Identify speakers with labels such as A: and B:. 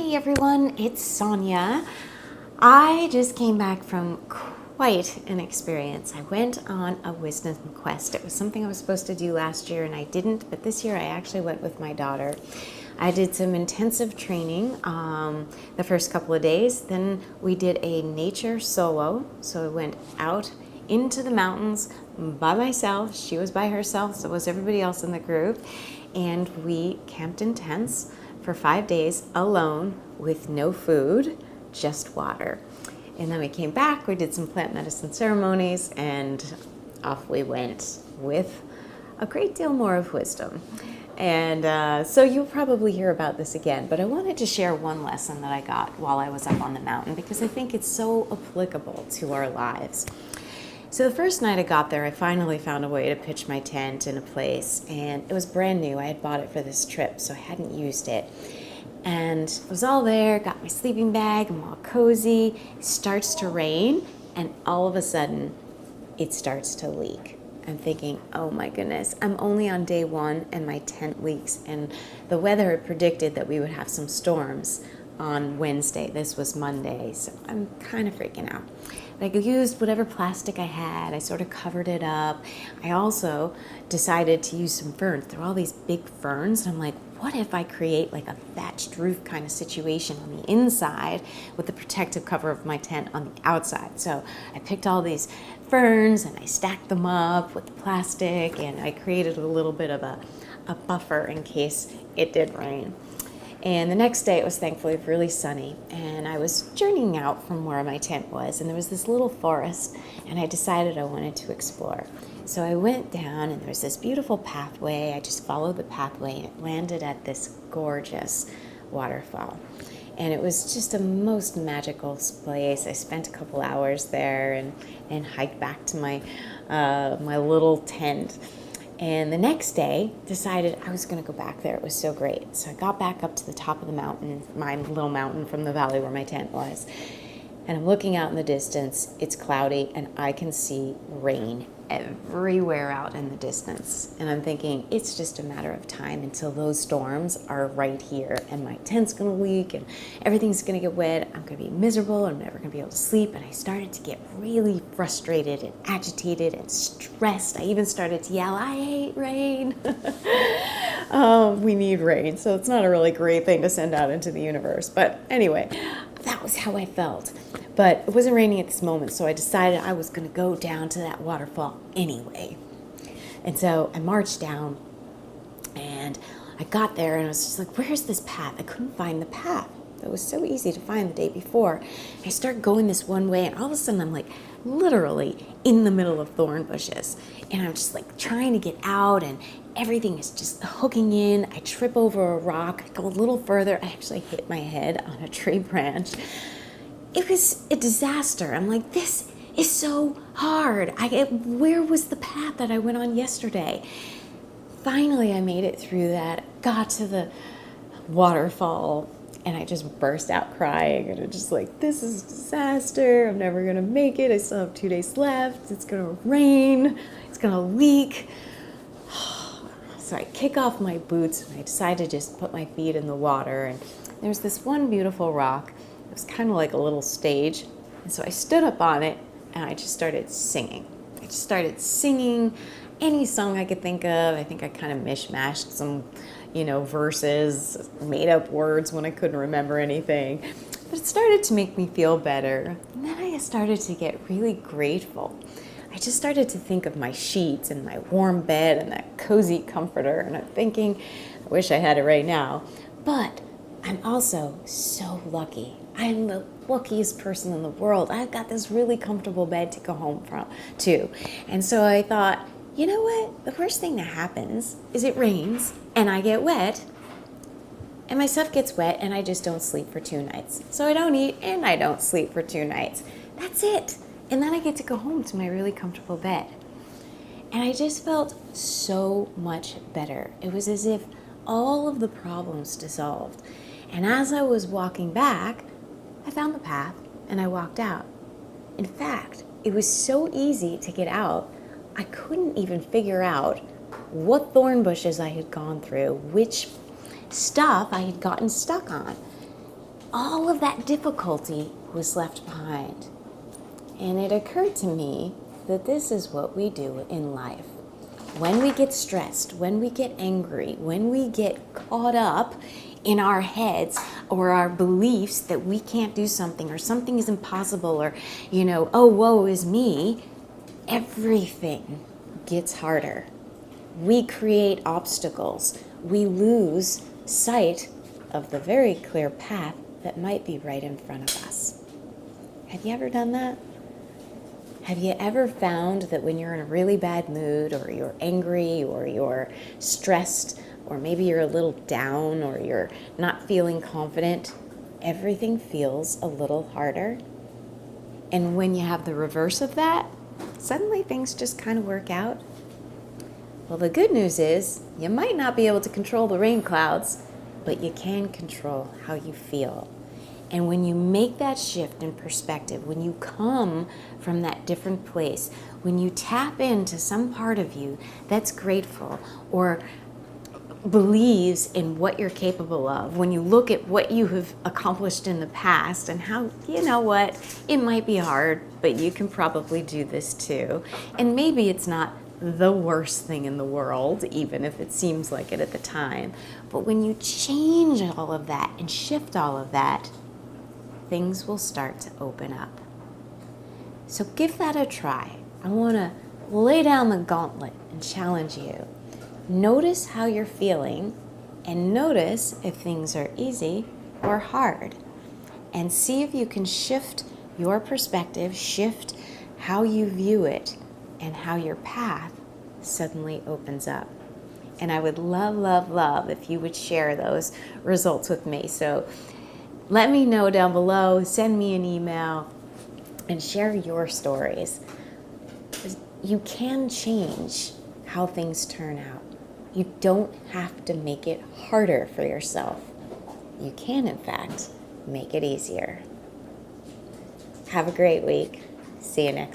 A: Hi everyone, it's Sonia. I just came back from quite an experience. I went on a wisdom quest. It was something I was supposed to do last year and I didn't, but this year I actually went with my daughter. I did some intensive training the first couple of days. Then we did a nature solo. So I went out into the mountains by myself. She was by herself, so was everybody else in the group. And we camped in tents for 5 days alone with no food, just water. And then we came back, we did some plant medicine ceremonies, and off we went with a great deal more of wisdom. And so you'll probably hear about this again, but I wanted to share one lesson that I got while I was up on the mountain because I think it's so applicable to our lives. So the first night I got there, I finally found a way to pitch my tent in a place, and it was brand new. I had bought it for this trip, so I hadn't used it. And it was all there, got my sleeping bag, I'm all cozy. It starts to rain, and all of a sudden, it starts to leak. I'm thinking, oh my goodness, I'm only on day one and my tent leaks. And the weather had predicted that we would have some storms on Wednesday. This was Monday, so I'm kind of freaking out. But I used whatever plastic I had. I sort of covered it up. I also decided to use some ferns. There were all these big ferns, and I'm like, what if I create like a thatched roof kind of situation on the inside with the protective cover of my tent on the outside? So I picked all these ferns and I stacked them up with the plastic, and I created a little bit of a buffer in case it did rain. And the next day it was thankfully really sunny, and I was journeying out from where my tent was, and there was this little forest, and I decided I wanted to explore. So I went down, and there was this beautiful pathway. I just followed the pathway, and it landed at this gorgeous waterfall. And it was just a most magical place. I spent a couple hours there and hiked back to my little tent. And the next day, decided I was going to go back there. It was so great. So I got back up to the top of the mountain, my little mountain from the valley where my tent was. And I'm looking out in the distance. It's cloudy, and I can see rain everywhere out in the distance. And I'm thinking, it's just a matter of time until those storms are right here, and my tent's going to leak, and everything's going to get wet. I'm going to be miserable. I'm never going to be able to sleep. And I started to get really frustrated and agitated and stressed. I even started to yell, I hate rain. We need rain, so it's not a really great thing to send out into the universe. But anyway, that was how I felt. But it wasn't raining at this moment, so I decided I was going to go down to that waterfall anyway. And so I marched down, and I got there, and I was just like, where's this path? I couldn't find the path. It was so easy to find the day before. I start going this one way, and all of a sudden I'm like literally in the middle of thorn bushes. And I'm just like trying to get out, and everything is just hooking in. I trip over a rock. I go a little further. I actually hit my head on a tree branch. It was a disaster. I'm like, this is so hard. Where was the path that I went on yesterday? Finally, I made it through that, got to the waterfall, and I just burst out crying. And I'm just like, this is a disaster. I'm never going to make it. I still have 2 days left. It's going to rain. It's going to leak. So I kick off my boots, and I decide to just put my feet in the water. And there's this one beautiful rock. It was kind of like a little stage. And so I stood up on it, and I just started singing. I just started singing any song I could think of. I think I kind of mishmashed some, verses, made up words when I couldn't remember anything. But it started to make me feel better. And then I started to get really grateful. I just started to think of my sheets and my warm bed and that cozy comforter. And I'm thinking, I wish I had it right now. But I'm also so lucky. I'm the luckiest person in the world. I've got this really comfortable bed to go home to. And so I thought, you know what? The worst thing that happens is it rains and I get wet and my stuff gets wet and I just don't sleep for 2 nights. So I don't eat and I don't sleep for 2 nights. That's it. And then I get to go home to my really comfortable bed. And I just felt so much better. It was as if all of the problems dissolved. And as I was walking back, I found the path and I walked out. In fact, it was so easy to get out, I couldn't even figure out what thorn bushes I had gone through, which stuff I had gotten stuck on. all of that difficulty was left behind. And it occurred to me that this is what we do in life. When we get stressed, when we get angry, when we get caught up in our heads or our beliefs that we can't do something or something is impossible or, oh, woe is me, everything gets harder. We create obstacles. We lose sight of the very clear path that might be right in front of us. Have you ever done that? Have you ever found that when you're in a really bad mood or you're angry or you're stressed or maybe you're a little down or you're not feeling confident, everything feels a little harder? And when you have the reverse of that, suddenly things just kind of work out. Well, the good news is you might not be able to control the rain clouds, but you can control how you feel. And when you make that shift in perspective, when you come from that different place, when you tap into some part of you that's grateful or believes in what you're capable of, when you look at what you have accomplished in the past and how, it might be hard, but you can probably do this too. And maybe it's not the worst thing in the world, even if it seems like it at the time. But when you change all of that and shift all of that, things will start to open up. So give that a try. I want to lay down the gauntlet and challenge you. Notice how you're feeling and notice if things are easy or hard. And see if you can shift your perspective, shift how you view it, and how your path suddenly opens up. And I would love, love, love if you would share those results with me. So let me know down below, send me an email, and share your stories. You can change how things turn out. You don't have to make it harder for yourself. You can, in fact, make it easier. Have a great week. See you next time.